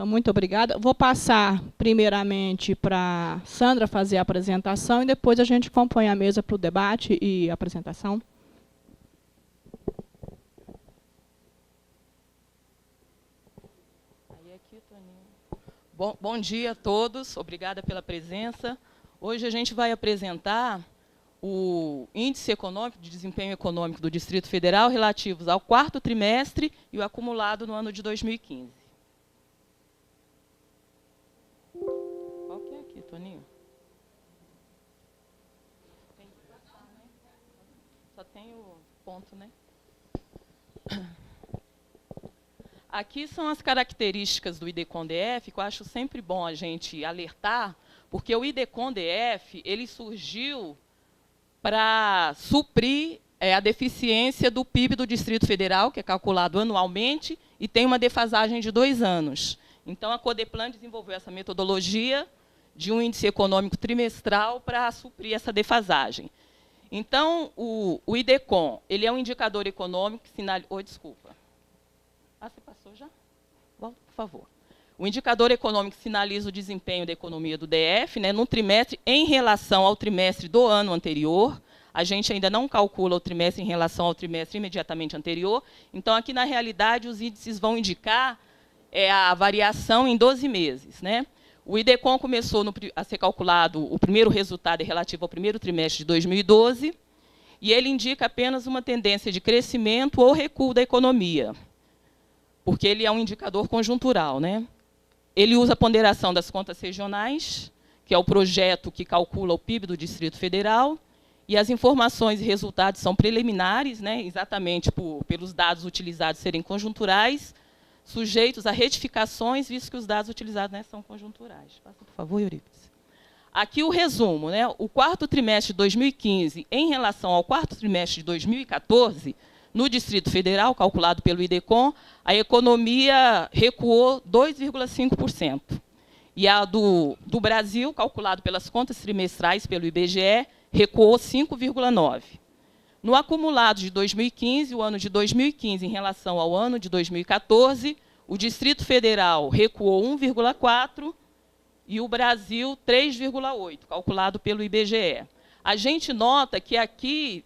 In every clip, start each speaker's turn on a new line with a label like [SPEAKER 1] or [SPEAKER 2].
[SPEAKER 1] Então, muito obrigada. Vou passar, primeiramente, para a Sandra fazer a apresentação e depois a gente compõe a mesa para o debate e a apresentação.
[SPEAKER 2] Bom dia a todos, obrigada pela presença. Hoje a gente vai apresentar o Índice Econômico de Desempenho Econômico do Distrito Federal relativos ao 4º trimestre e o acumulado no ano de 2015. Qual que é aqui, Toninho? Só tem o ponto, né? Aqui são as características do IDECON-DF, que eu acho sempre bom a gente alertar, porque o IDECON-DF ele surgiu para suprir a deficiência do PIB do Distrito Federal, que é calculado anualmente, e tem uma defasagem de 2 anos. Então, a Codeplan desenvolveu essa metodologia de um índice econômico trimestral para suprir essa defasagem. Então, o IDECON ele é um indicador econômico que sinaliza... Oh, desculpa. Ah, você passou já? Volta, por favor. O indicador econômico sinaliza o desempenho da economia do DF, né, no trimestre em relação ao trimestre do ano anterior. A gente ainda não calcula o trimestre em relação ao trimestre imediatamente anterior. Então, aqui, na realidade, os índices vão indicar a variação em 12 meses. Né? O IDECON começou a ser calculado, o primeiro resultado é relativo ao primeiro trimestre de 2012, e ele indica apenas uma tendência de crescimento ou recuo da economia, porque ele é um indicador conjuntural. Né? Ele usa a ponderação das contas regionais, que é o projeto que calcula o PIB do Distrito Federal, e as informações e resultados são preliminares, né, exatamente pelos dados utilizados serem conjunturais, sujeitos a retificações, visto que os dados utilizados, né, são conjunturais. Passa, por favor, Eurípides. Aqui o resumo. Né, o 4º trimestre de 2015, em relação ao 4º trimestre de 2014, no Distrito Federal, calculado pelo IDECON, a economia recuou 2,5%. E a do Brasil, calculado pelas contas trimestrais pelo IBGE, recuou 5,9%. No acumulado de 2015, o ano de 2015 em relação ao ano de 2014, o Distrito Federal recuou 1,4% e o Brasil 3,8%, calculado pelo IBGE. A gente nota que aqui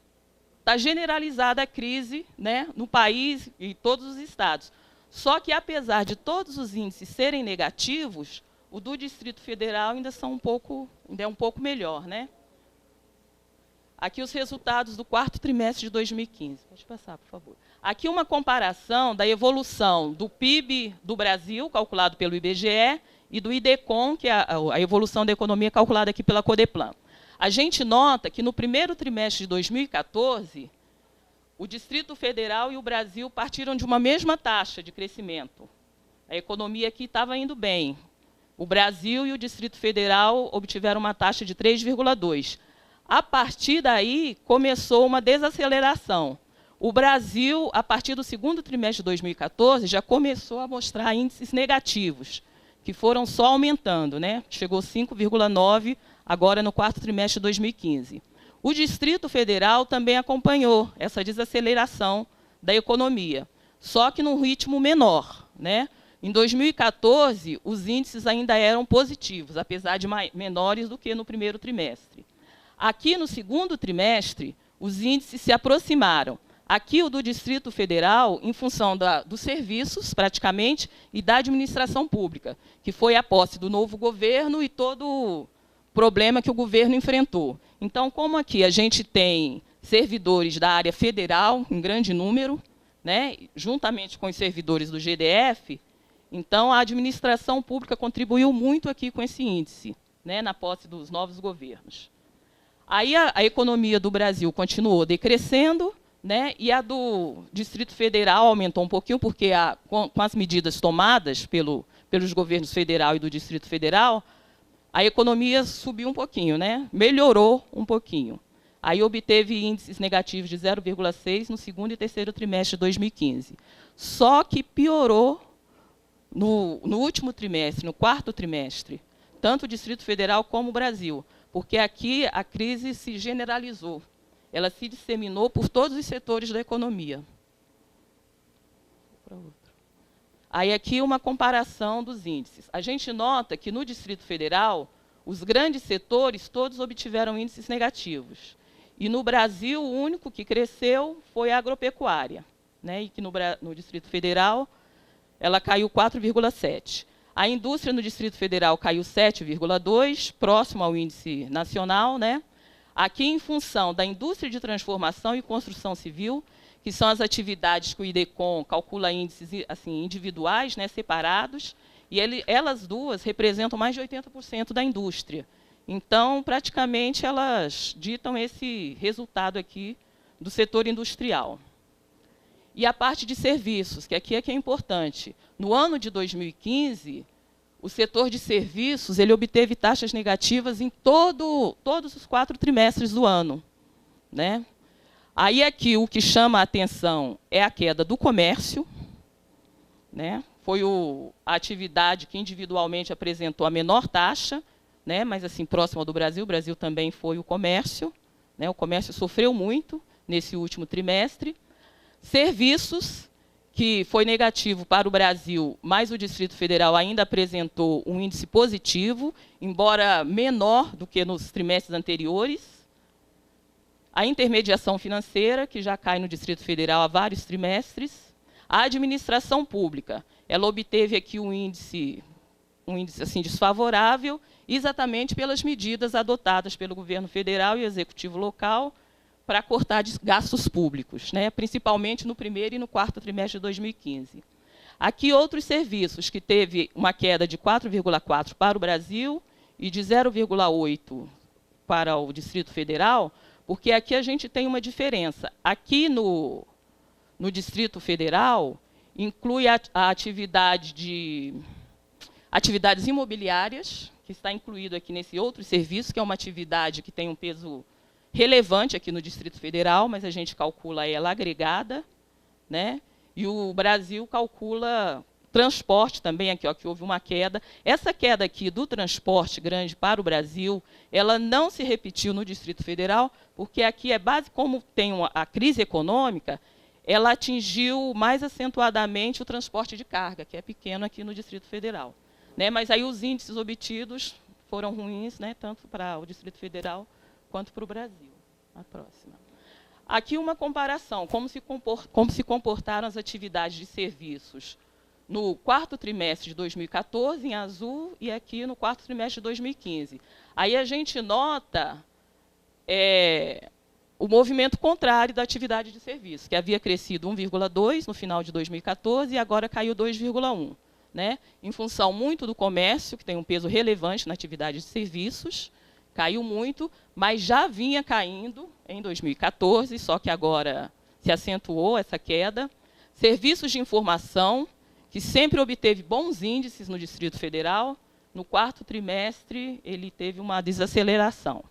[SPEAKER 2] está generalizada a crise, né, no país e em todos os estados. Só que, apesar de todos os índices serem negativos, o do Distrito Federal ainda é um pouco melhor. Né? Aqui os resultados do 4º trimestre de 2015. Pode passar, por favor. Aqui uma comparação da evolução do PIB do Brasil, calculado pelo IBGE, e do IDECON, que é a evolução da economia calculada aqui pela Codeplan. A gente nota que, no primeiro trimestre de 2014, o Distrito Federal e o Brasil partiram de uma mesma taxa de crescimento. A economia aqui estava indo bem. O Brasil e o Distrito Federal obtiveram uma taxa de 3,2%. A partir daí, começou uma desaceleração. O Brasil, a partir do 2º trimestre de 2014, já começou a mostrar índices negativos, que foram só aumentando. Né? Chegou 5,9% agora no 4º trimestre de 2015. O Distrito Federal também acompanhou essa desaceleração da economia, só que num ritmo menor. Né? Em 2014, os índices ainda eram positivos, apesar de menores do que no primeiro trimestre. Aqui, no 2º trimestre, os índices se aproximaram. Aqui, o do Distrito Federal, em função dos serviços, praticamente, e da administração pública, que foi a posse do novo governo e todo o problema que o governo enfrentou. Então, como aqui a gente tem servidores da área federal, em grande número, né, juntamente com os servidores do GDF, então a administração pública contribuiu muito aqui com esse índice, né, na posse dos novos governos. Aí a economia do Brasil continuou decrescendo, né, e a do Distrito Federal aumentou um pouquinho, porque com as medidas tomadas pelos governos federal e do Distrito Federal, a economia subiu um pouquinho, né, melhorou um pouquinho. Aí obteve índices negativos de 0,6% no 2º e 3º trimestre de 2015. Só que piorou no último trimestre, no 4º trimestre, tanto o Distrito Federal como o Brasil, porque aqui a crise se generalizou. Ela se disseminou por todos os setores da economia. Aí aqui uma comparação dos índices. A gente nota que no Distrito Federal, os grandes setores todos obtiveram índices negativos. E no Brasil, o único que cresceu foi a agropecuária, né? E que no Distrito Federal ela caiu 4,7%. A indústria no Distrito Federal caiu 7,2%, próximo ao índice nacional, né? Aqui, em função da indústria de transformação e construção civil, que são as atividades que o IDECON calcula índices assim, individuais, né, separados, e elas duas representam mais de 80% da indústria. Então, praticamente, elas ditam esse resultado aqui do setor industrial. E a parte de serviços, que aqui é que é importante. No ano de 2015, o setor de serviços ele obteve taxas negativas em todos os 4 trimestres do ano, né? Aí aqui o que chama a atenção é a queda do comércio, né? Foi a atividade que individualmente apresentou a menor taxa, né? Mas assim próxima do Brasil. O Brasil também foi o comércio, né? O comércio sofreu muito nesse último trimestre. Serviços, que foi negativo para o Brasil, mas o Distrito Federal ainda apresentou um índice positivo, embora menor do que nos trimestres anteriores. A intermediação financeira, que já cai no Distrito Federal há vários trimestres. A administração pública, ela obteve aqui um índice assim, desfavorável, exatamente pelas medidas adotadas pelo governo federal e executivo local para cortar gastos públicos, né, principalmente no primeiro e no quarto trimestre de 2015. Aqui outros serviços, que teve uma queda de 4,4% para o Brasil e de 0,8% para o Distrito Federal, porque aqui a gente tem uma diferença. Aqui no Distrito Federal, inclui a atividade de atividades imobiliárias, que está incluído aqui nesse outro serviço, que é uma atividade que tem um peso relevante aqui no Distrito Federal, mas a gente calcula ela agregada, né? E o Brasil calcula transporte também, aqui, ó, que houve uma queda. Essa queda aqui do transporte grande para o Brasil, ela não se repetiu no Distrito Federal, porque aqui é base, como tem a crise econômica, ela atingiu mais acentuadamente o transporte de carga, que é pequeno aqui no Distrito Federal, né? Mas aí os índices obtidos foram ruins, né, tanto para o Distrito Federal quanto para o Brasil. A próxima. Aqui uma comparação, como se comportaram as atividades de serviços no quarto trimestre de 2014, em azul, e aqui no quarto trimestre de 2015. Aí a gente nota o movimento contrário da atividade de serviço, que havia crescido 1,2% no final de 2014 e agora caiu 2,1%. Né? Em função muito do comércio, que tem um peso relevante na atividade de serviços, caiu muito, mas já vinha caindo em 2014, só que agora se acentuou essa queda. Serviços de informação, que sempre obteve bons índices no Distrito Federal, no quarto trimestre ele teve uma desaceleração.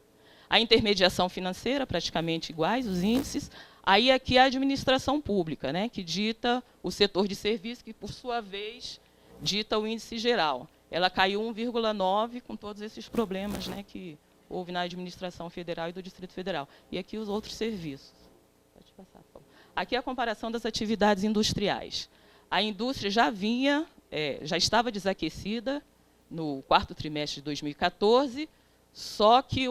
[SPEAKER 2] A intermediação financeira, praticamente iguais os índices. Aí aqui a administração pública, né, que dita o setor de serviços, que por sua vez dita o índice geral. Ela caiu 1,9% com todos esses problemas, né, que houve na administração federal e do Distrito Federal. E aqui os outros serviços. Pode passar, por favor. Aqui a comparação das atividades industriais. A indústria já estava desaquecida no quarto trimestre de 2014, só que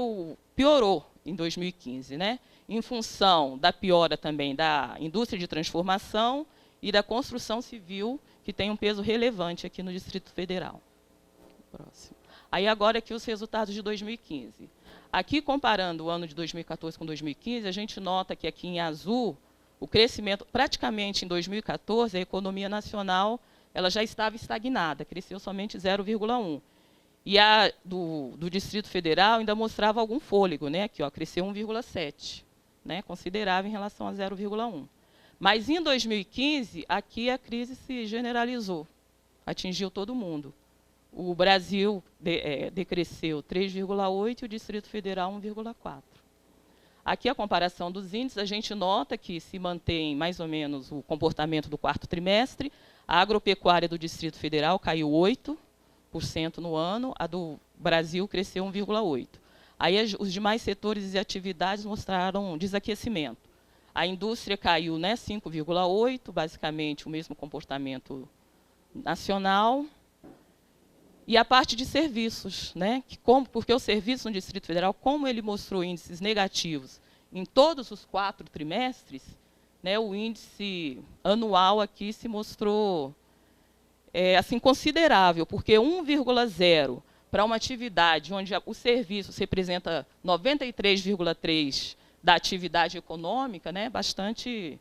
[SPEAKER 2] piorou em 2015, né? Em função da piora também da indústria de transformação e da construção civil, que tem um peso relevante aqui no Distrito Federal. Próximo. Aí agora aqui os resultados de 2015. Aqui, comparando o ano de 2014 com 2015, a gente nota que aqui em azul, o crescimento, praticamente em 2014, a economia nacional ela já estava estagnada, cresceu somente 0,1%. E a do Distrito Federal ainda mostrava algum fôlego, né? Aqui, ó, cresceu 1,7%, né? Considerável em relação a 0,1%. Mas em 2015, aqui a crise se generalizou, atingiu todo mundo. O Brasil decresceu 3,8% e o Distrito Federal 1,4%. Aqui a comparação dos índices, a gente nota que se mantém mais ou menos o comportamento do quarto trimestre. A agropecuária do Distrito Federal caiu 8% no ano, a do Brasil cresceu 1,8%. Aí os demais setores e atividades mostraram desaquecimento. A indústria caiu, né, 5,8%, basicamente o mesmo comportamento nacional. E a parte de serviços, né? Porque o serviço no Distrito Federal, como ele mostrou índices negativos em todos os 4 trimestres, né, o índice anual aqui se mostrou assim, considerável, porque 1,0 para uma atividade onde o serviço representa 93,3% da atividade econômica, né, bastante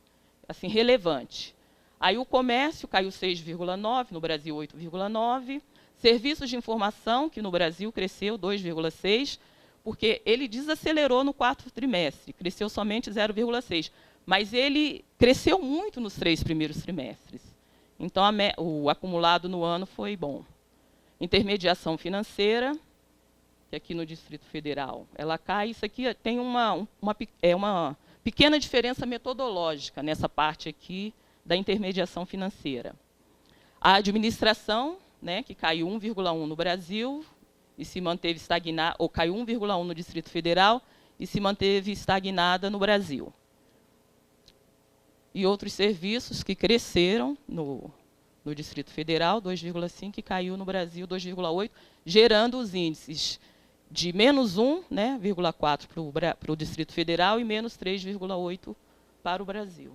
[SPEAKER 2] assim, relevante. Aí o comércio caiu 6,9%, no Brasil 8,9%. Serviços de informação, que no Brasil cresceu 2,6%, porque ele desacelerou no 4º trimestre, cresceu somente 0,6%. Mas ele cresceu muito nos 3 primeiros trimestres. Então, o acumulado no ano foi bom. Intermediação financeira, que aqui no Distrito Federal, ela cai. Isso aqui tem uma pequena diferença metodológica nessa parte aqui da intermediação financeira. A administração, né, que caiu 1,1% no Brasil e se manteve estagnada, ou caiu 1,1% no Distrito Federal e se manteve estagnada no Brasil. E outros serviços que cresceram no Distrito Federal, 2,5%, e caiu no Brasil, 2,8%, gerando os índices de -1,4%, né, para o Distrito Federal e -3,8% para o Brasil.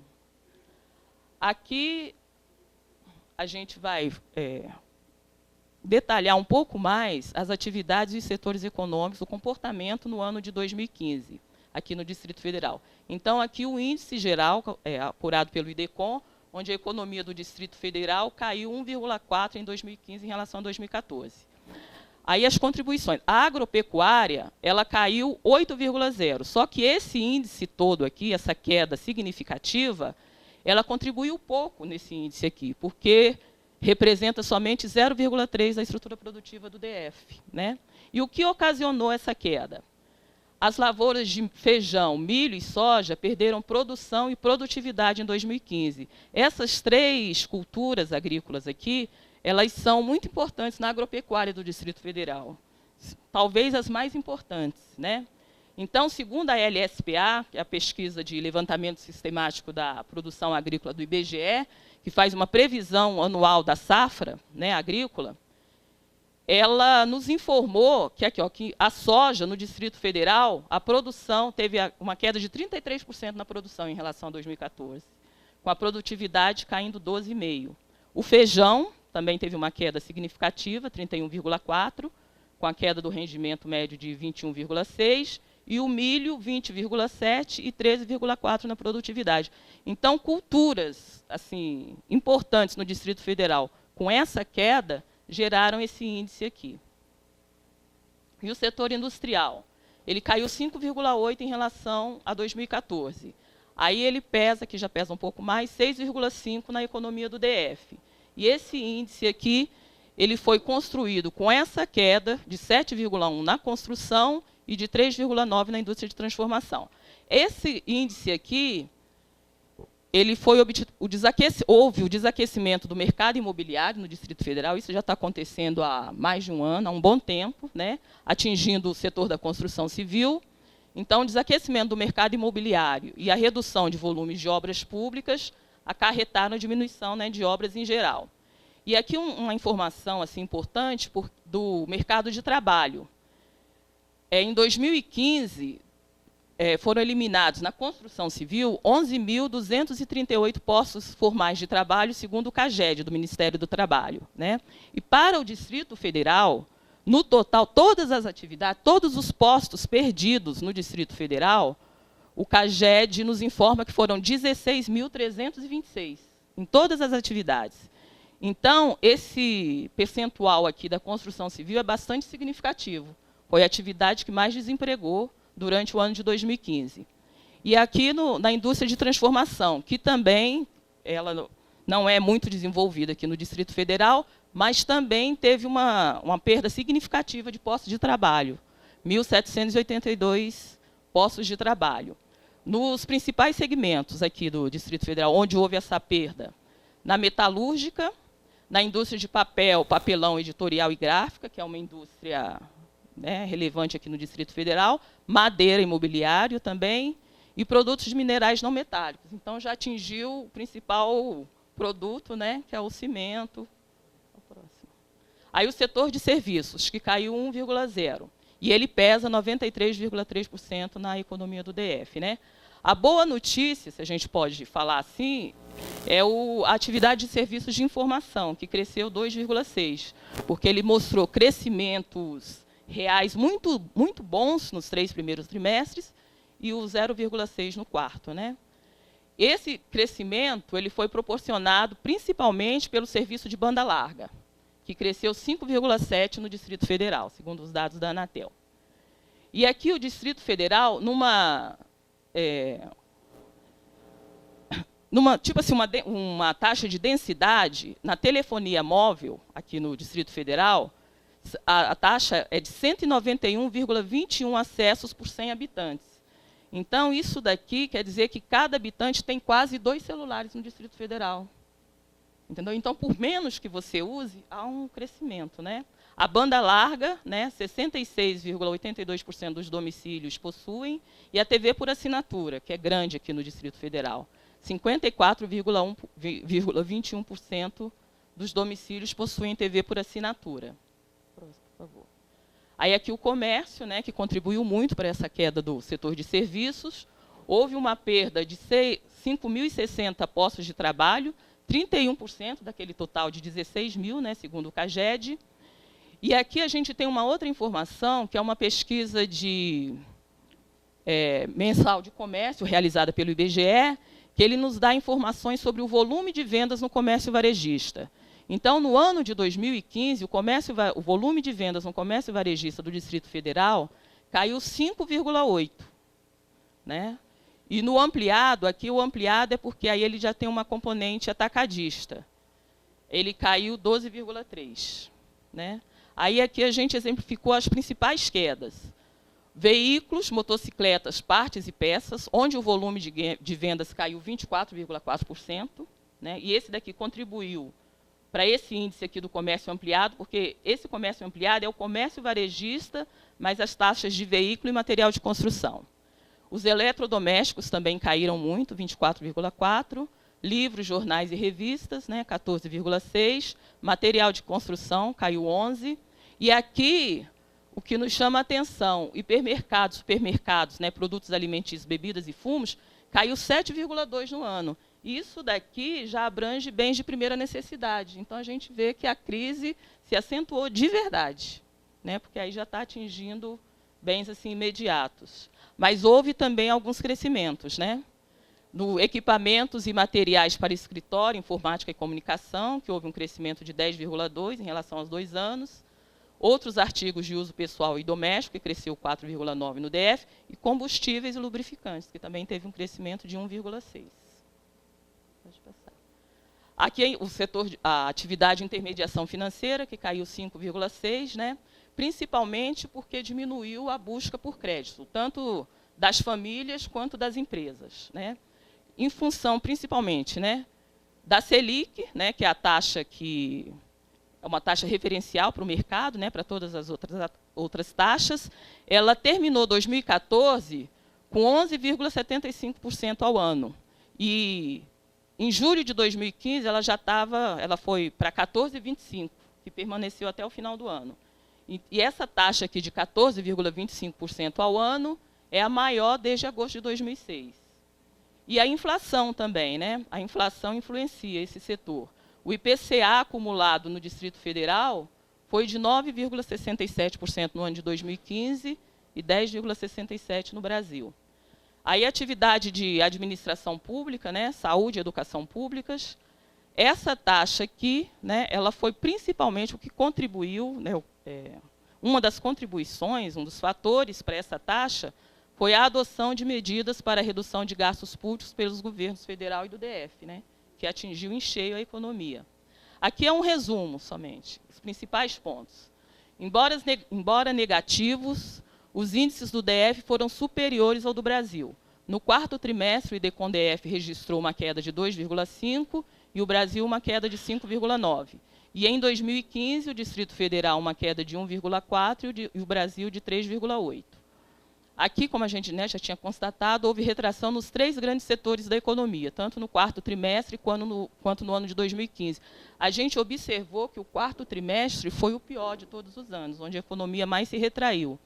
[SPEAKER 2] Aqui a gente vai detalhar um pouco mais as atividades e setores econômicos, o comportamento no ano de 2015, aqui no Distrito Federal. Então, aqui o índice geral, apurado pelo IDECON, onde a economia do Distrito Federal caiu 1,4% em 2015 em relação a 2014. Aí as contribuições. A agropecuária, ela caiu 8,0%. Só que esse índice todo aqui, essa queda significativa, ela contribuiu pouco nesse índice aqui, porque representa somente 0,3% da estrutura produtiva do DF, né? E o que ocasionou essa queda? As lavouras de feijão, milho e soja perderam produção e produtividade em 2015. Essas 3 culturas agrícolas aqui, elas são muito importantes na agropecuária do Distrito Federal. Talvez as mais importantes, né? Então, segundo a LSPA, que é a pesquisa de levantamento sistemático da produção agrícola do IBGE, que faz uma previsão anual da safra, né, agrícola, ela nos informou que, que a soja, no Distrito Federal, a produção teve uma queda de 33% na produção em relação a 2014, com a produtividade caindo 12,5%. O feijão também teve uma queda significativa, 31,4%, com a queda do rendimento médio de 21,6%, e o milho, 20,7% e 13,4% na produtividade. Então, culturas assim, importantes no Distrito Federal, com essa queda, geraram esse índice aqui. E o setor industrial? Ele caiu 5,8% em relação a 2014. Aí ele pesa, que já pesa um pouco mais, 6,5% na economia do DF. E esse índice aqui, ele foi construído com essa queda de 7,1% na construção e de 3,9% na indústria de transformação. Esse índice aqui, ele foi houve o desaquecimento do mercado imobiliário no Distrito Federal, isso já está acontecendo há mais de um ano, há um bom tempo, né, atingindo o setor da construção civil. Então, o desaquecimento do mercado imobiliário e a redução de volumes de obras públicas acarretaram a diminuição, né, de obras em geral. E aqui uma informação assim, importante do mercado de trabalho. Em 2015, foram eliminados na construção civil 11.238 postos formais de trabalho, segundo o CAGED, do Ministério do Trabalho, né? E para o Distrito Federal, no total, todas as atividades, todos os postos perdidos no Distrito Federal, o CAGED nos informa que foram 16.326 em todas as atividades. Então, esse percentual aqui da construção civil é bastante significativo. Foi a atividade que mais desempregou durante o ano de 2015. E aqui na indústria de transformação, que também ela não é muito desenvolvida aqui no Distrito Federal, mas também teve uma perda significativa de postos de trabalho, 1.782 postos de trabalho. Nos principais segmentos aqui do Distrito Federal, onde houve essa perda, na metalúrgica, na indústria de papel, papelão, editorial e gráfica, que é uma indústria, né, relevante aqui no Distrito Federal, madeira, imobiliário também, e produtos de minerais não metálicos. Então, já atingiu o principal produto, né, que é o cimento, Aí o setor de serviços, que caiu 1,0%. E ele pesa 93,3% na economia do DF. Né? A boa notícia, se a gente pode falar assim, é a atividade de serviços de informação, que cresceu 2,6%, porque ele mostrou crescimentos reais muito, muito bons nos 3 primeiros trimestres e o 0,6% no quarto. Né? Esse crescimento ele foi proporcionado principalmente pelo serviço de banda larga, que cresceu 5,7% no Distrito Federal, segundo os dados da Anatel. E aqui o Distrito Federal, tipo assim, uma taxa de densidade na telefonia móvel, aqui no Distrito Federal, a taxa é de 191,21 acessos por 100 habitantes. Então, isso daqui quer dizer que cada habitante tem quase 2 celulares no Distrito Federal. Entendeu? Então, por menos que você use, há um crescimento. Né? A banda larga, né, 66,82% dos domicílios possuem, e a TV por assinatura, que é grande aqui no Distrito Federal, 54,21% dos domicílios possuem TV por assinatura. Próximo, por favor. Aí aqui o comércio, né, que contribuiu muito para essa queda do setor de serviços. Houve uma perda de 5.060 postos de trabalho, 31% daquele total de 16 mil, né, segundo o CAGED. E aqui a gente tem uma outra informação, que é uma pesquisa mensal de comércio, realizada pelo IBGE, que ele nos dá informações sobre o volume de vendas no comércio varejista. Então, no ano de 2015, o volume de vendas no comércio varejista do Distrito Federal caiu 5,8%. Né? E no ampliado, aqui o ampliado é porque aí ele já tem uma componente atacadista. Ele caiu 12,3%. Né? Aí aqui a gente exemplificou as principais quedas. Veículos, motocicletas, partes e peças, onde o volume de vendas caiu 24,4%. Né? E esse daqui contribuiu para esse índice aqui do comércio ampliado, porque esse comércio ampliado é o comércio varejista, mais as taxas de veículo e material de construção. Os eletrodomésticos também caíram muito, 24,4%, livros, jornais e revistas, né, 14,6%, material de construção caiu 11%, e aqui o que nos chama a atenção, hipermercados, supermercados, né, produtos alimentícios, bebidas e fumos, caiu 7,2% no ano. Isso daqui já abrange bens de primeira necessidade. Então, a gente vê que a crise se acentuou de verdade, né? Porque aí já está atingindo bens assim, imediatos. Mas houve também alguns crescimentos. Né? No equipamentos e materiais para escritório, informática e comunicação, que houve um crescimento de 10,2% em relação aos 2 anos. Outros artigos de uso pessoal e doméstico, que cresceu 4,9% no DF. E combustíveis e lubrificantes, que também teve um crescimento de 1,6%. Pode passar. Aqui o setor, a atividade de intermediação financeira, que caiu 5,6%, né? Principalmente porque diminuiu a busca por crédito, tanto das famílias quanto das empresas. Né? Em função, principalmente, né, da Selic, né, que é a taxa que é uma taxa referencial para o mercado, né, para todas as outras taxas, ela terminou 2014 com 11,75% ao ano. E em julho de 2015, ela foi para 14,25%, que permaneceu até o final do ano. E essa taxa aqui de 14,25% ao ano é a maior desde agosto de 2006. E a inflação também, né? A inflação influencia esse setor. O IPCA acumulado no Distrito Federal foi de 9,67% no ano de 2015 e 10,67% no Brasil. Aí a atividade de administração pública, né, saúde e educação públicas, essa taxa aqui, né, ela foi principalmente o que contribuiu, né, uma das contribuições, um dos fatores para essa taxa, foi a adoção de medidas para a redução de gastos públicos pelos governos federal e do DF, né, que atingiu em cheio a economia. Aqui é um resumo somente, os principais pontos. Embora negativos, os índices do DF foram superiores ao do Brasil. No quarto trimestre, o IDECON-DF registrou uma queda de 2,5% e o Brasil uma queda de 5,9%. E em 2015, o Distrito Federal uma queda de 1,4% e o Brasil de 3,8%. Aqui, como a gente, né, já tinha constatado, houve retração nos 3 grandes setores da economia, tanto no 4º trimestre quanto no ano de 2015. A gente observou que o 4º trimestre foi o pior de todos os anos, onde a economia mais se retraiu.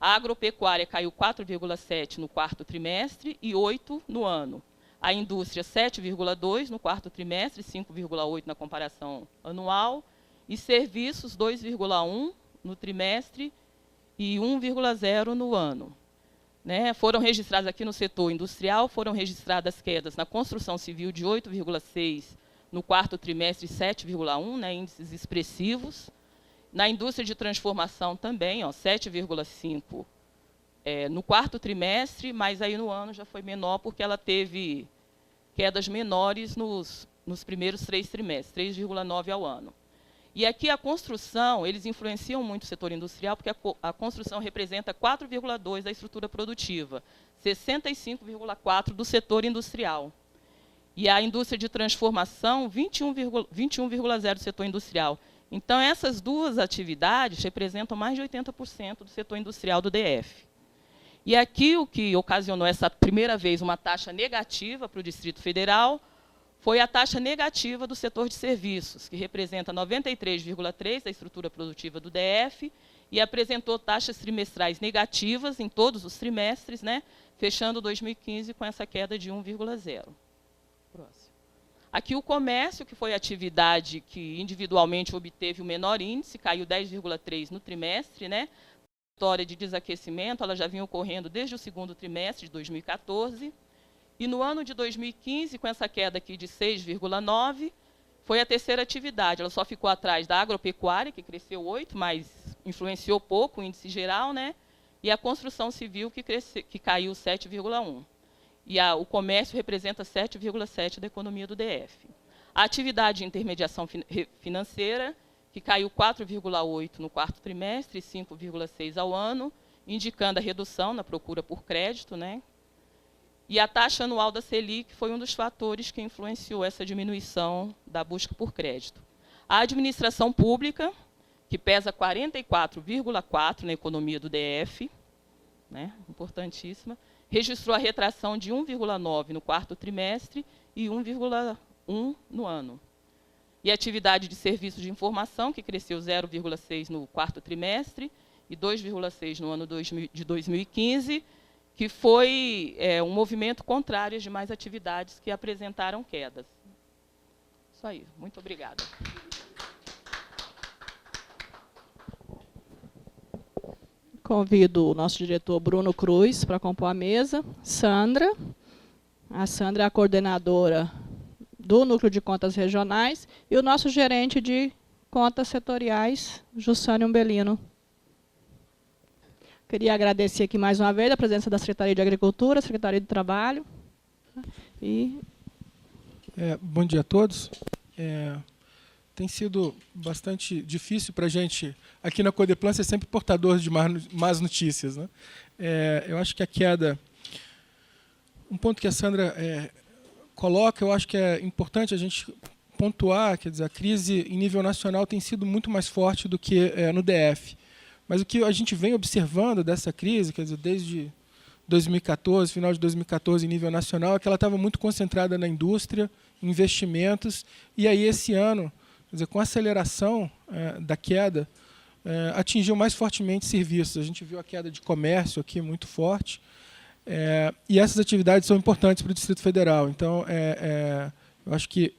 [SPEAKER 2] A agropecuária caiu 4,7% no 4º trimestre e 8% no ano. A indústria, 7,2% no 4º trimestre, 5,8% na comparação anual. E serviços, 2,1% no trimestre e 1,0% no ano. Né? Foram registradas aqui no setor industrial, foram registradas quedas na construção civil de 8,6% no 4º trimestre e 7,1%, né, índices expressivos. Na indústria de transformação também, 7,5% no 4º trimestre, mas aí no ano já foi menor porque ela teve quedas menores nos primeiros 3 trimestres, 3,9% ao ano. E aqui a construção, eles influenciam muito o setor industrial, porque a construção representa 4,2% da estrutura produtiva, 65,4% do setor industrial. E a indústria de transformação, 21,0% do setor industrial. Então, essas duas atividades representam mais de 80% do setor industrial do DF. E aqui o que ocasionou essa primeira vez uma taxa negativa para o Distrito Federal foi a taxa negativa do setor de serviços, que representa 93,3% da estrutura produtiva do DF e apresentou taxas trimestrais negativas em todos os trimestres, né, fechando 2015 com essa queda de 1,0%. Próximo. Aqui o comércio, que foi a atividade que individualmente obteve o menor índice, caiu 10,3% no trimestre, né? A história de desaquecimento ela já vinha ocorrendo desde o 2º trimestre de 2014. E no ano de 2015, com essa queda aqui de 6,9%, foi a terceira atividade. Ela só ficou atrás da agropecuária, que cresceu 8%, mas influenciou pouco o índice geral, né? E a construção civil, que caiu 7,1%. E o comércio representa 7,7% da economia do DF. A atividade de intermediação financeira, que caiu 4,8% no 4º trimestre e 5,6% ao ano, indicando a redução na procura por crédito, né? E a taxa anual da Selic foi um dos fatores que influenciou essa diminuição da busca por crédito. A administração pública, que pesa 44,4% na economia do DF, né, importantíssima, registrou a retração de 1,9% no 4º trimestre e 1,1% no ano. E a atividade de serviços de informação, que cresceu 0,6% no 4º trimestre e 2,6% no ano de 2015, que foi um movimento contrário às demais atividades que apresentaram quedas. Isso aí. Muito obrigada.
[SPEAKER 1] Convido o nosso diretor Bruno Cruz para compor a mesa. Sandra. A Sandra é a coordenadora do Núcleo de Contas Regionais e o nosso gerente de contas setoriais, Jussane Umbelino. Queria agradecer aqui mais uma vez a presença da Secretaria de Agricultura, Secretaria de Trabalho.
[SPEAKER 3] Bom dia a todos. Tem sido bastante difícil para a gente, aqui na Codeplan, ser sempre portador de más notícias, né? Eu acho que a queda... Um ponto que a Sandra coloca, eu acho que é importante a gente pontuar, quer dizer, a crise em nível nacional tem sido muito mais forte do que no DF. Mas o que a gente vem observando dessa crise, quer dizer, desde 2014, final de 2014, em nível nacional, é que ela estava muito concentrada na indústria, investimentos, e aí esse ano, quer dizer, com a aceleração da queda, atingiu mais fortemente serviços. A gente viu a queda de comércio aqui muito forte, e essas atividades são importantes para o Distrito Federal. Então, eu acho que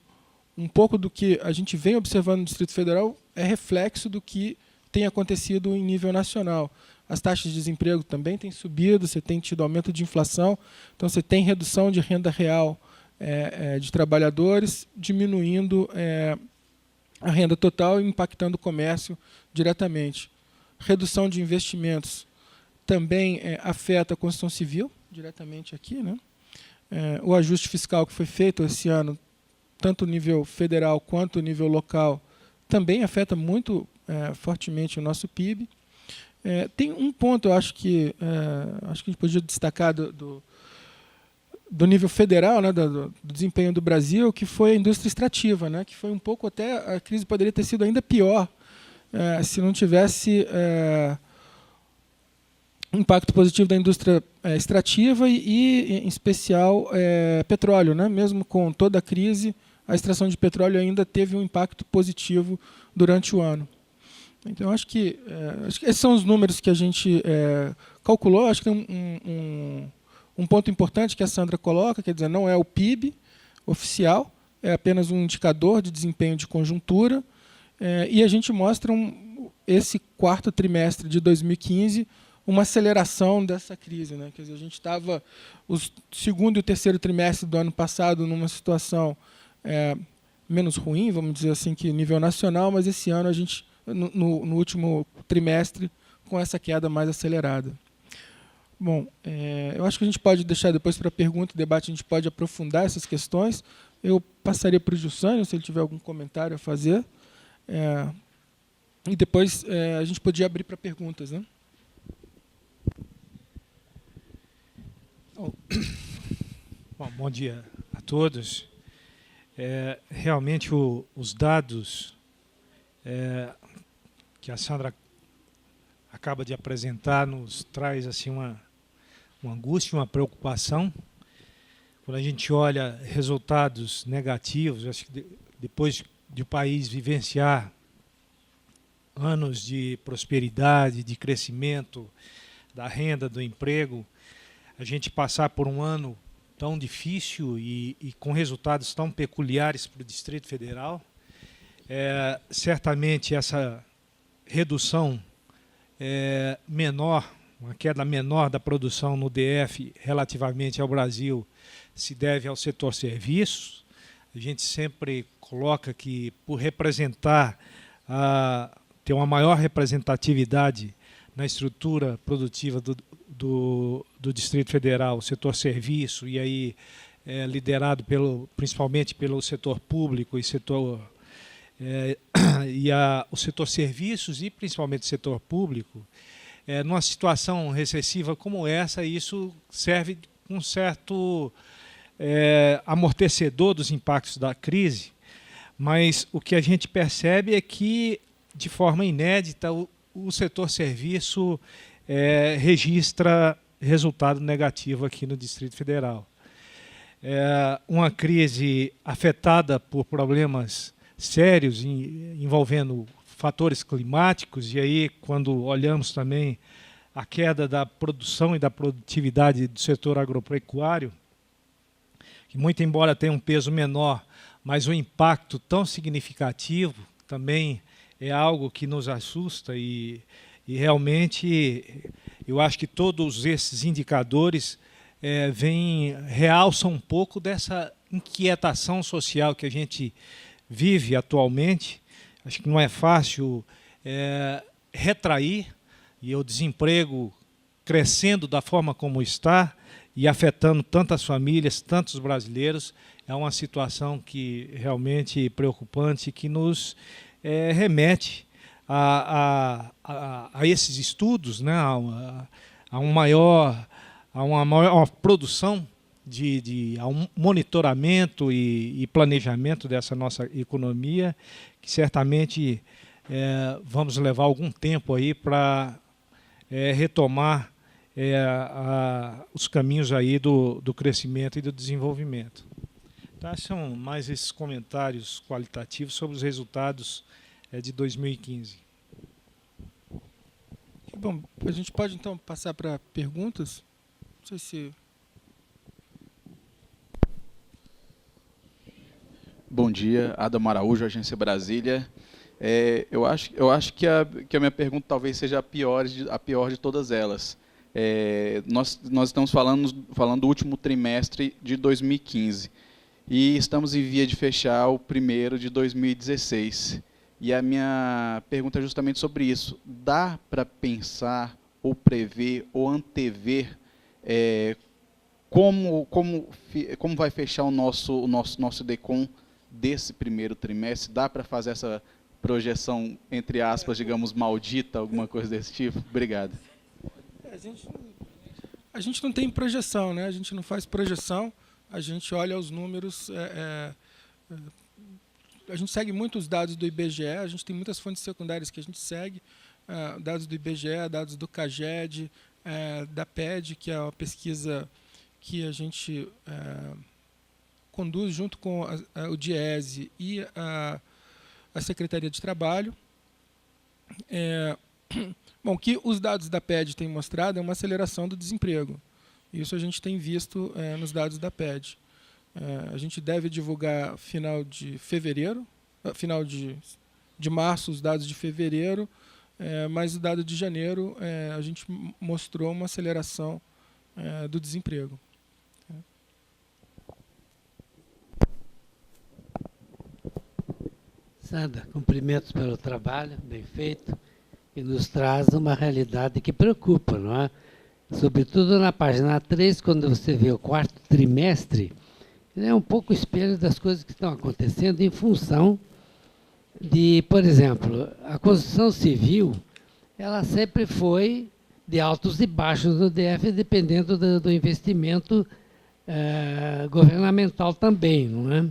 [SPEAKER 3] um pouco do que a gente vem observando no Distrito Federal é reflexo do que tem acontecido em nível nacional. As taxas de desemprego também têm subido, você tem tido aumento de inflação, então você tem redução de renda real de trabalhadores, diminuindo a renda total e impactando o comércio diretamente. Redução de investimentos também afeta a construção civil, diretamente aqui, né? O ajuste fiscal que foi feito esse ano, tanto no nível federal quanto no nível local, também afeta muito fortemente o nosso PIB. Tem um ponto, eu acho que a gente podia destacar do nível federal, né, do desempenho do Brasil, que foi a indústria extrativa, né, que foi um pouco até, a crise poderia ter sido ainda pior se não tivesse impacto positivo da indústria extrativa e, em especial, petróleo, né? Mesmo com toda a crise, a extração de petróleo ainda teve um impacto positivo durante o ano. Então, acho que esses são os números que a gente calculou. Acho que tem um ponto importante que a Sandra coloca, quer dizer, não é o PIB oficial, é apenas um indicador de desempenho de conjuntura, e a gente mostra esse quarto trimestre de 2015 uma aceleração dessa crise, né? Quer dizer, a gente estava o segundo e o terceiro trimestre do ano passado numa situação menos ruim, vamos dizer assim, que nível nacional, mas esse ano a gente, no último trimestre, com essa queda mais acelerada. Bom, eu acho que a gente pode deixar depois para pergunta e debate, a gente pode aprofundar essas questões. Eu passaria para o Jussânio, se ele tiver algum comentário a fazer. E depois a gente podia abrir para perguntas, né?
[SPEAKER 4] Bom dia a todos. Realmente os dados que a Sandra acaba de apresentar nos traz assim uma angústia, uma preocupação. Quando a gente olha resultados negativos, acho que depois de o país vivenciar anos de prosperidade, de crescimento da renda, do emprego, a gente passar por um ano tão difícil e com resultados tão peculiares para o Distrito Federal, certamente essa redução menor, uma queda menor da produção no DF relativamente ao Brasil, se deve ao setor serviços. A gente sempre coloca que, por representar, ter uma maior representatividade na estrutura produtiva do Distrito Federal, o setor serviço, e aí liderado principalmente pelo setor público e o setor serviços e principalmente o setor público, numa situação recessiva como essa, isso serve um certo amortecedor dos impactos da crise, mas o que a gente percebe é que, de forma inédita, o setor serviço registra resultado negativo aqui no Distrito Federal. Uma crise afetada por problemas sérios envolvendo fatores climáticos, e aí, quando olhamos também a queda da produção e da produtividade do setor agropecuário, que, muito embora tenha um peso menor, mas o impacto tão significativo também é algo que nos assusta e realmente eu acho que todos esses indicadores realçam um pouco dessa inquietação social que a gente vive atualmente. Acho que não é fácil retrair, e o desemprego crescendo da forma como está e afetando tantas famílias, tantos brasileiros, é uma situação que realmente preocupante, que nos remete a esses estudos, né, a uma maior produção, a um monitoramento e planejamento dessa nossa economia, que certamente vamos levar algum tempo aí para retomar os caminhos aí do crescimento e do desenvolvimento. Então, são mais esses comentários qualitativos sobre os resultados de 2015.
[SPEAKER 3] Bom, a gente pode então passar para perguntas? Não sei se...
[SPEAKER 5] Bom dia, Adam Araújo, Agência Brasília. Eu acho que a minha pergunta talvez seja a pior de todas elas. Nós estamos falando do último trimestre de 2015 e estamos em via de fechar o primeiro de 2016. E a minha pergunta é justamente sobre isso. Dá para pensar, ou prever, ou antever como vai fechar o nosso DECOM desse primeiro trimestre? Dá para fazer essa projeção, entre aspas, digamos, maldita, alguma coisa desse tipo? Obrigado.
[SPEAKER 3] A gente não tem projeção, né? A gente não faz projeção, a gente olha os números... a gente segue muitos dados do IBGE, a gente tem muitas fontes secundárias que a gente segue, dados do IBGE, dados do CAGED, da PED, que é uma pesquisa que a gente conduz junto com o DIESE e a Secretaria de Trabalho. Bom, o que os dados da PED têm mostrado é uma aceleração do desemprego. Isso a gente tem visto nos dados da PED. A gente deve divulgar final de fevereiro, final de março, os dados de fevereiro, mas o dado de janeiro a gente mostrou uma aceleração do desemprego.
[SPEAKER 6] Sandra, cumprimentos pelo trabalho, bem feito, e nos traz uma realidade que preocupa, não é? Sobretudo na página 3, quando você vê o quarto trimestre, é um pouco espelho das coisas que estão acontecendo em função de, por exemplo, a construção civil, ela sempre foi de altos e baixos no DF, dependendo do investimento governamental também, não é?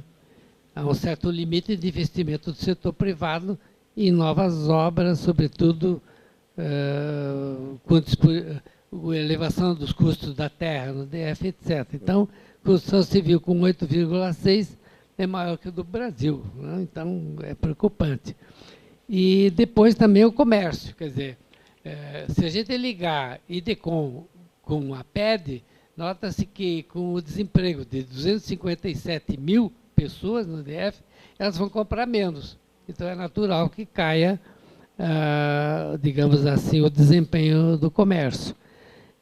[SPEAKER 6] Há um certo limite de investimento do setor privado em novas obras, sobretudo com a elevação dos custos da terra no DF, etc. Então, construção civil com 8,6 é maior que o do Brasil, né? Então é preocupante. E depois também o comércio, quer dizer, se a gente ligar IDECOM com a PED, nota-se que com o desemprego de 257 mil pessoas no DF, elas vão comprar menos. Então é natural que caia, digamos assim, o desempenho do comércio.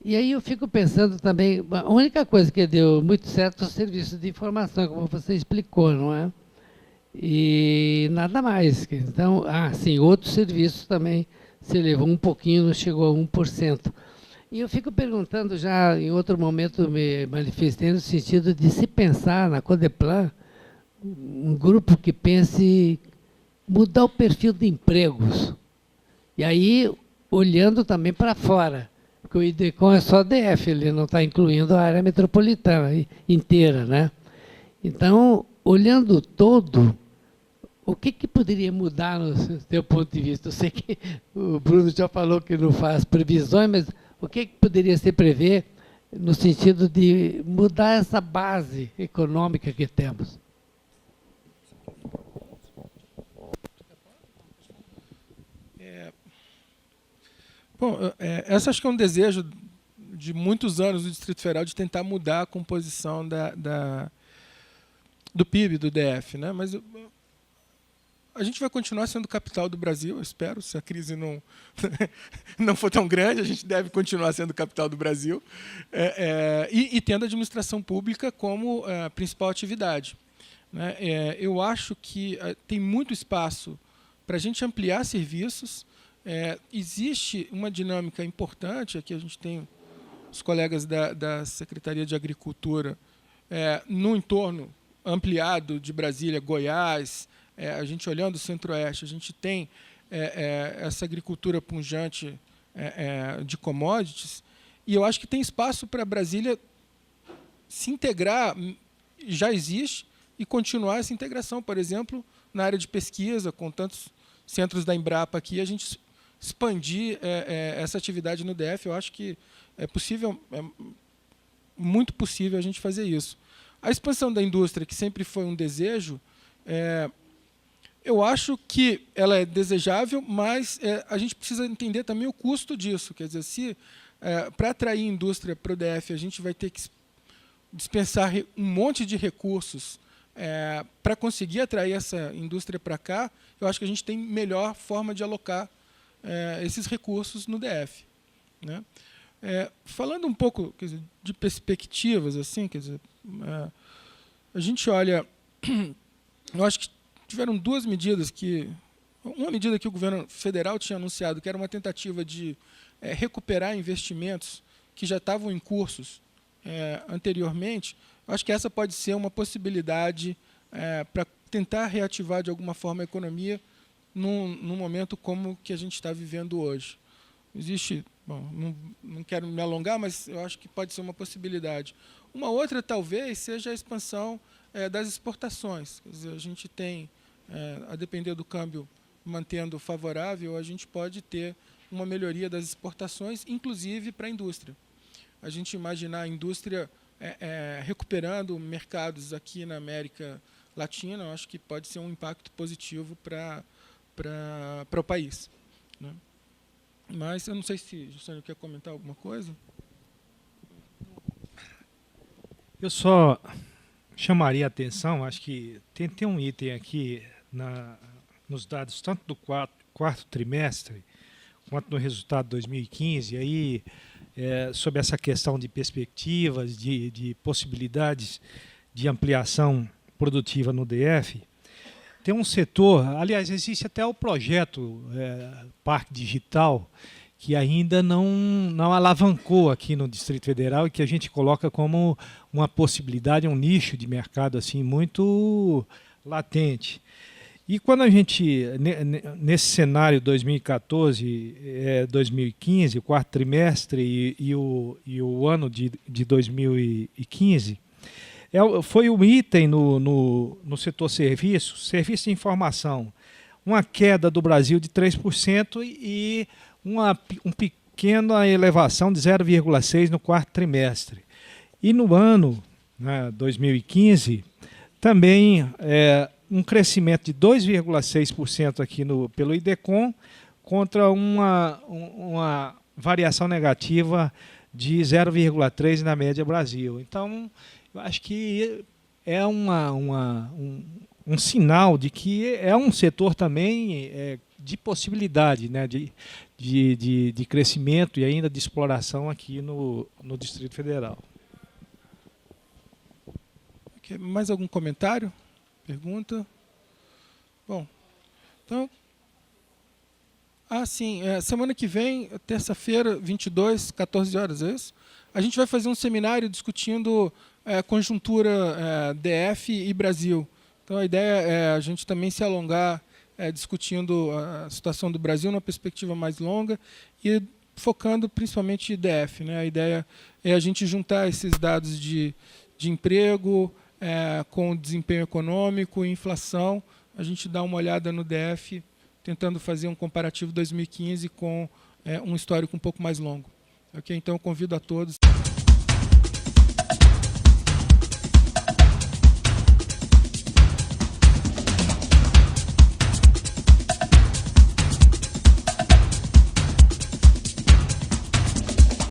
[SPEAKER 6] E aí eu fico pensando também, a única coisa que deu muito certo é o serviço de informação, como você explicou, não é? E nada mais. Então, sim, outros serviços também se elevou um pouquinho, não chegou a 1%. E eu fico perguntando, já em outro momento me manifestei no sentido de se pensar na Codeplan, um grupo que pense mudar o perfil de empregos. E aí, olhando também para fora, porque o IDECOM é só DF, ele não está incluindo a área metropolitana inteira, né? Então, olhando todo, o que poderia mudar no seu ponto de vista? Eu sei que o Bruno já falou que não faz previsões, mas o que poderia se prever no sentido de mudar essa base econômica que temos?
[SPEAKER 3] Bom, esse acho que é um desejo de muitos anos do Distrito Federal de tentar mudar a composição do PIB do DF, né? Mas a gente vai continuar sendo capital do Brasil, eu espero, se a crise não for tão grande, a gente deve continuar sendo capital do Brasil, e tendo a administração pública como principal atividade, né? Eu acho que tem muito espaço para a gente ampliar serviços. Existe uma dinâmica importante, aqui a gente tem os colegas da Secretaria de Agricultura no entorno ampliado de Brasília, Goiás, a gente olhando o Centro-Oeste, a gente tem essa agricultura pujante de commodities, e eu acho que tem espaço para Brasília se integrar, já existe, e continuar essa integração, por exemplo, na área de pesquisa, com tantos centros da Embrapa aqui, a gente expandir essa atividade no DF, eu acho que é possível, muito possível a gente fazer isso. A expansão da indústria, que sempre foi um desejo, eu acho que ela é desejável, mas a gente precisa entender também o custo disso. Quer dizer, se para atrair indústria para o DF, a gente vai ter que dispensar um monte de recursos para conseguir atrair essa indústria para cá, eu acho que a gente tem melhor forma de alocar esses recursos no DF, né? Falando um pouco, quer dizer, de perspectivas, assim, quer dizer, a gente olha, eu acho que tiveram duas medidas uma medida que o governo federal tinha anunciado, que era uma tentativa de recuperar investimentos que já estavam em cursos anteriormente. Eu acho que essa pode ser uma possibilidade para tentar reativar de alguma forma a economia num momento como que a gente está vivendo hoje. Existe, bom, não quero me alongar, mas eu acho que pode ser uma possibilidade. Uma outra, talvez, seja a expansão das exportações. Quer dizer, a gente tem, a depender do câmbio mantendo favorável, a gente pode ter uma melhoria das exportações, inclusive para a indústria. A gente imaginar a indústria recuperando mercados aqui na América Latina, eu acho que pode ser um impacto positivo para o país, né? Mas eu não sei se o José quer comentar alguma coisa.
[SPEAKER 4] Eu só chamaria a atenção, acho que tem um item aqui nos dados tanto do quarto trimestre quanto no resultado de 2015, aí, sobre essa questão de perspectivas, de possibilidades de ampliação produtiva no DF. Tem um setor, aliás, existe até o projeto Parque Digital, que ainda não alavancou aqui no Distrito Federal e que a gente coloca como uma possibilidade, um nicho de mercado assim muito latente. E quando a gente, nesse cenário 2014, 2015, o quarto trimestre e o ano de 2015, foi um item no setor serviço de informação, uma queda do Brasil de 3% e uma pequena elevação de 0,6% no quarto trimestre. E no ano, né, 2015, também um crescimento de 2,6% aqui pelo IDECOM, contra uma variação negativa de 0,3% na média Brasil. Então, eu acho que é um sinal de que é um setor também de possibilidade, né, de crescimento e ainda de exploração aqui no Distrito Federal.
[SPEAKER 3] Mais algum comentário? Pergunta? Bom, então... sim, semana que vem, terça-feira, 22, 14 horas, é isso? A gente vai fazer um seminário discutindo conjuntura DF e Brasil. Então, a ideia é a gente também se alongar discutindo a situação do Brasil numa perspectiva mais longa e focando principalmente em DF, né? A ideia é a gente juntar esses dados de emprego com desempenho econômico e inflação, a gente dá uma olhada no DF, tentando fazer um comparativo 2015 com um histórico um pouco mais longo. Okay? Então, eu convido a todos